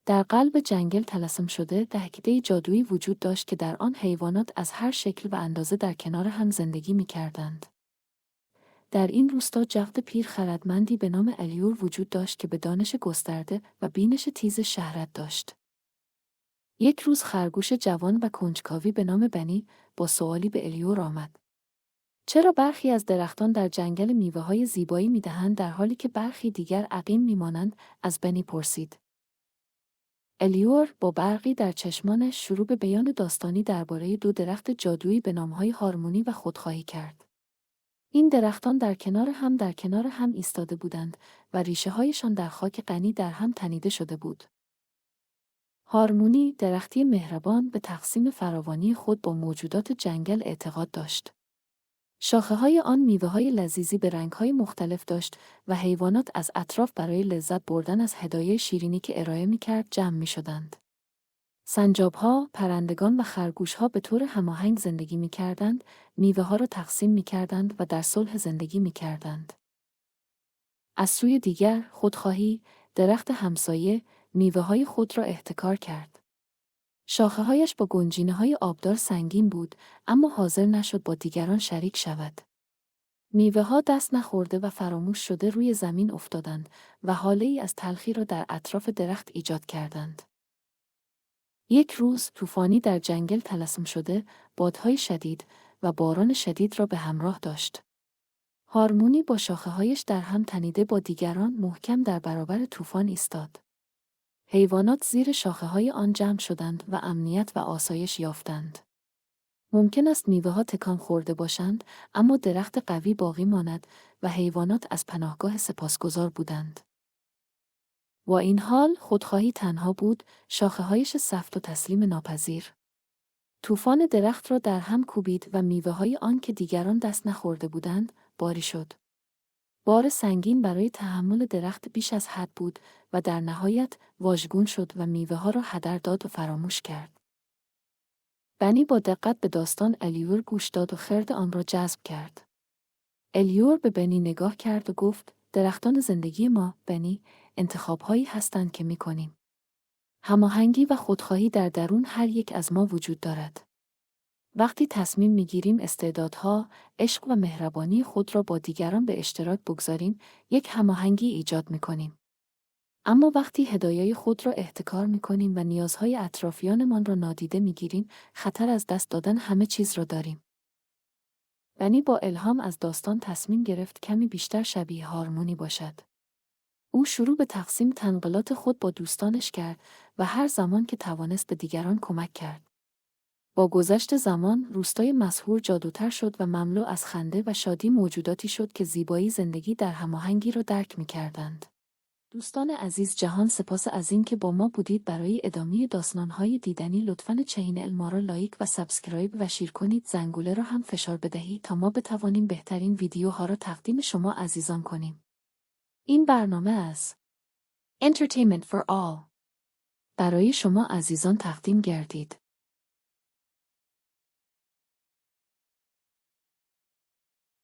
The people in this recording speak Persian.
در قلب جنگل طلسم شده دهکده جادویی وجود داشت که در آن حیوانات از هر شکل و اندازه در کنار هم زندگی می‌کردند. در این روستا جفت پیر خردمندی به نام الیور وجود داشت که به دانش گسترده و بینش تیز شهرت داشت. یک روز خرگوش جوان و کنجکاوی به نام بنی با سوالی به الیور آمد. چرا برخی از درختان در جنگل میوه‌های زیبایی می‌دهند در حالی که برخی دیگر عقیم می‌مانند؟ از بنی پرسید. الیور با برقی در چشمانش شروع به بیان داستانی درباره دو درخت جادویی به نام‌های هارمونی و خودخواهی کرد. این درختان در کنار هم ایستاده بودند و ریشه‌هایشان در خاک غنی در هم تنیده شده بود. هارمونی، درختی مهربان، به تقسیم فراوانی خود با موجودات جنگل اعتقاد داشت. شاخه‌های آن میوه‌های لذیذی به رنگ‌های مختلف داشت و حیوانات از اطراف برای لذت بردن از هدایای شیرینی که ارائه می‌کرد جمع می‌شدند. سنجاب‌ها، پرندگان و خرگوش‌ها به طور هماهنگ زندگی می‌کردند، میوه‌ها را تقسیم می‌کردند و در صلح زندگی می‌کردند. از سوی دیگر، خودخواهی، درخت همسایه، میوه‌های خود را احتکار کرد. شاخه‌هایش با گنجینه‌های آبدار سنگین بود، اما حاضر نشد با دیگران شریک شود. میوه‌ها دست نخورده و فراموش شده روی زمین افتادند و هاله‌ای از تلخی را در اطراف درخت ایجاد کردند. یک روز طوفانی در جنگل طلسم شده، بادهای شدید و باران شدید را به همراه داشت. هارمونی با شاخه‌هایش در هم تنیده با دیگران محکم در برابر طوفان ایستاد. حیوانات زیر شاخه‌های آن جمع شدند و امنیت و آسایش یافتند. ممکن است میوه‌ها تکان خورده باشند، اما درخت قوی باقی ماند و حیوانات از پناهگاه سپاسگزار بودند. با این حال خودخواهی تنها بود، شاخه‌هایش سفت و تسلیم ناپذیر. طوفان درخت را در هم کوبید و میوه‌های آن که دیگران دست نخورده بودند، باری شد. بار سنگین برای تحمل درخت بیش از حد بود و در نهایت واژگون شد و میوه‌ها را هدر داد و فراموش کرد. بنی با دقت به داستان الیور گوش داد و خرد آن را جذب کرد. الیور به بنی نگاه کرد و گفت: درختان زندگی ما، بنی، انتخاب‌هایی هستند که می‌کنیم. هماهنگی و خودخواهی در درون هر یک از ما وجود دارد. وقتی تصمیم می‌گیریم استعدادها، عشق و مهربانی خود را با دیگران به اشتراک بگذاریم، یک هماهنگی ایجاد می‌کنیم. اما وقتی هدایای خود را احتکار می‌کنیم و نیازهای اطرافیانمان را نادیده می‌گیریم، خطر از دست دادن همه چیز را داریم. بنی با الهام از داستان تصمیم گرفت کمی بیشتر شبیه هارمونی باشد. او شروع به تقسیم تنقلات خود با دوستانش کرد و هر زمان که توانست به دیگران کمک کرد. با گذشت زمان، روستای مسحور جادوتر شد و مملو از خنده و شادی موجوداتی شد که زیبایی زندگی در هماهنگی را درک می‌کردند. دوستان عزیز، جهان سپاس از این که با ما بودید. برای ادامه داستان‌های دیدنی لطفاً چینل ما را لایک و سابسکرایب و شیر کنید. زنگوله را هم فشار بدهید تا ما بتوانیم بهترین ویدیوها را تقدیم شما عزیزان کنیم. این برنامه از Entertainment for All برای شما عزیزان تقدیم گردید.